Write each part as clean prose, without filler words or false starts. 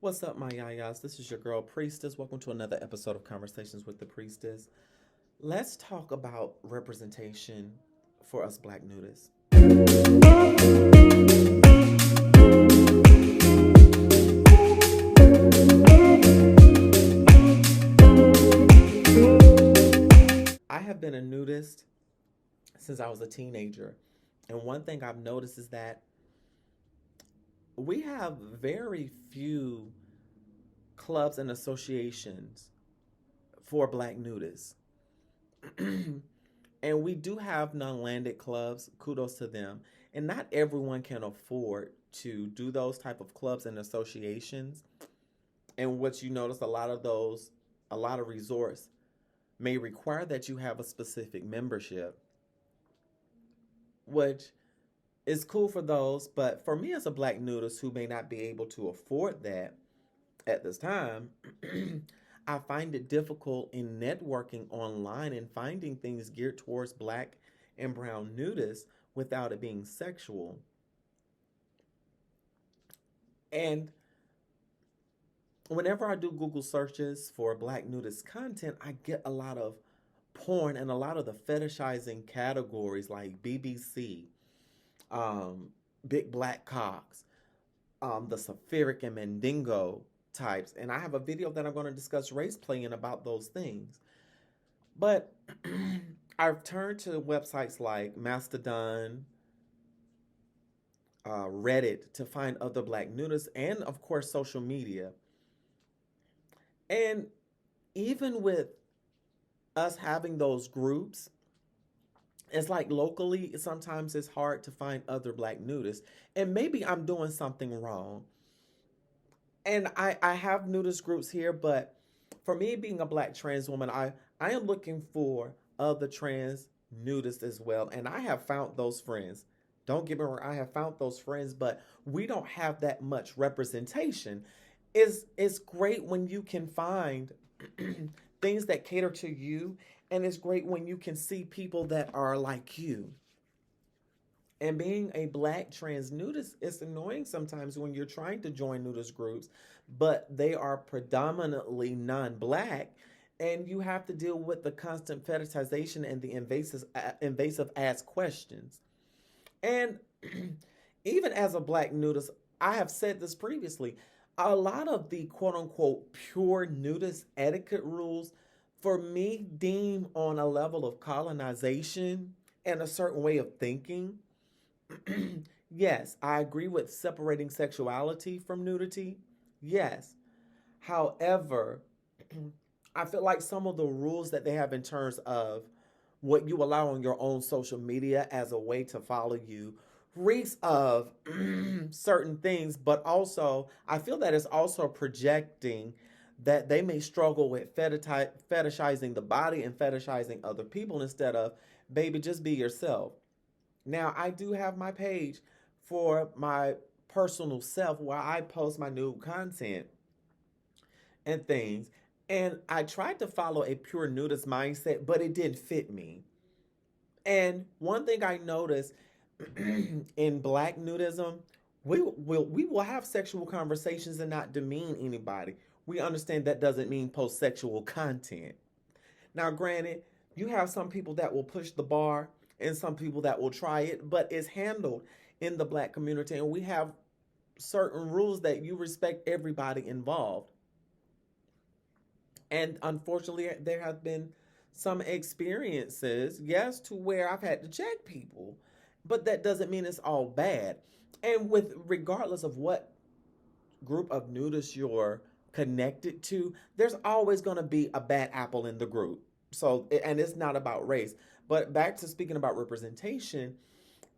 What's up, my yayas? This is your girl, Priestess. Welcome to another episode of Conversations with the Priestess. Let's talk about representation for us black nudists. I have been a nudist since I was a teenager. And one thing I've noticed is that we have very few clubs and associations for black nudists. And we do have non-landed clubs. Kudos to them. And not everyone can afford to do those type of clubs and associations. And what you notice, a lot of resorts may require that you have a specific membership, which is cool for those. But for me as a black nudist who may not be able to afford that at this time, I find it difficult in networking online and finding things geared towards black and brown nudists without it being sexual. And whenever I do Google searches for black nudist content, I get a lot of porn and a lot of the fetishizing categories like BBC, um, big black cocks, the Saphiric and Mandingo types. And I have a video that I'm going to discuss race playing about those things. But I've turned to websites like Mastodon, Reddit to find other black nudists, and of course, social media. And even with us having those groups, it's like locally, sometimes it's hard to find other black nudists. And maybe I'm doing something wrong. And I have nudist groups here, but for me being a black trans woman, I am looking for other trans nudists as well. And I have found those friends. Don't get me wrong, I have found those friends, but we don't have that much representation. It's great when you can find things that cater to you, and it's great when you can see people that are like you. And being a black trans nudist is annoying sometimes when you're trying to join nudist groups, but they are predominantly non-black, and you have to deal with the constant fetishization and the invasive ass questions. And even as a black nudist, I have said this previously, a lot of the quote unquote pure nudist etiquette rules for me deem on a level of colonization and a certain way of thinking. Yes, I agree with separating sexuality from nudity. Yes. However, I feel like some of the rules that they have in terms of what you allow on your own social media as a way to follow you reeks of certain things, but also I feel that it's also projecting that they may struggle with fetishizing the body and fetishizing other people instead of, baby, just be yourself. Now, I do have my page for my personal self where I post my nude content and things. And I tried to follow a pure nudist mindset, but it didn't fit me. And one thing I noticed in black nudism, we will have sexual conversations and not demean anybody. We understand that doesn't mean post sexual content. Now, granted, you have some people that will push the bar and some people that will try it, but it's handled in the black community, and we have certain rules that you respect everybody involved. And unfortunately, there have been some experiences, yes, to where I've had to check people, but that doesn't mean it's all bad. And with regardless of what group of nudists you're connected to, there's always going to be a bad apple in the group. So, and it's not about race. But back to speaking about representation,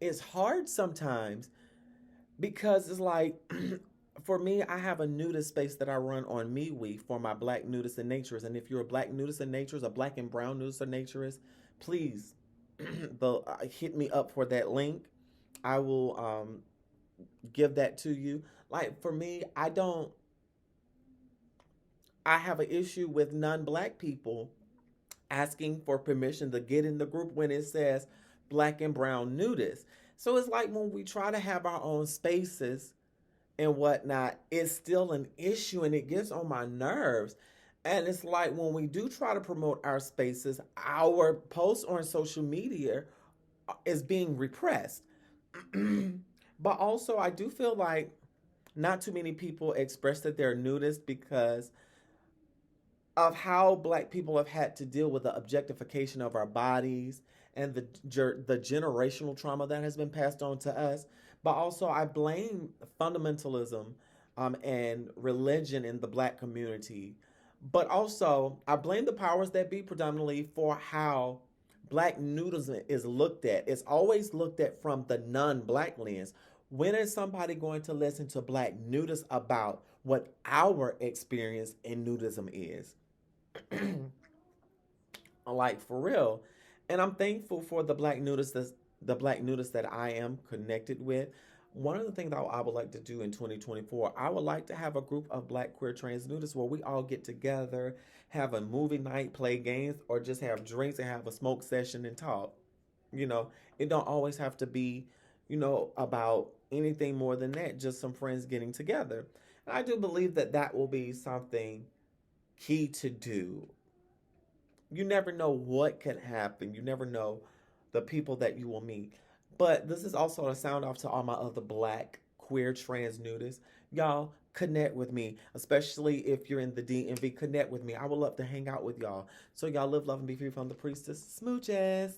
it's hard sometimes because it's like, for me, I have a nudist space that I run on MeWe for my black nudists and naturist. And if you're a black nudist and naturist, a black and brown nudist or naturist, please hit me up for that link. I will give that to you. Like for me, I have an issue with non-black people asking for permission to get in the group when it says black and brown nudists. So it's like when we try to have our own spaces, and whatnot, it's still an issue and it gets on my nerves. And it's like when we do try to promote our spaces, our posts on social media is being repressed. But also, I do feel like not too many people express that they're nudists because of how black people have had to deal with the objectification of our bodies and the generational trauma that has been passed on to us. But also, I blame fundamentalism and religion in the black community. But also, I blame the powers that be predominantly for how black nudism is looked at. It's always looked at from the non-black lens. When is somebody going to listen to black nudists about what our experience in nudism is? Like for real. And I'm thankful for the black nudists that I am connected with. One of the things that I would like to do in 2024, I would like to have a group of black queer trans nudists where we all get together, have a movie night, play games, or just have drinks and have a smoke session and talk. You know, it don't always have to be, about anything more than that, just some friends getting together. And I do believe that that will be something key to do. You never know what can happen. You never know the people that you will meet. But this is also a sound off to all my other black, queer, trans nudists. Y'all connect with me, especially if you're in the DMV. Connect with me. I would love to hang out with y'all. So y'all live, love, and be free from the priestess. Smooches.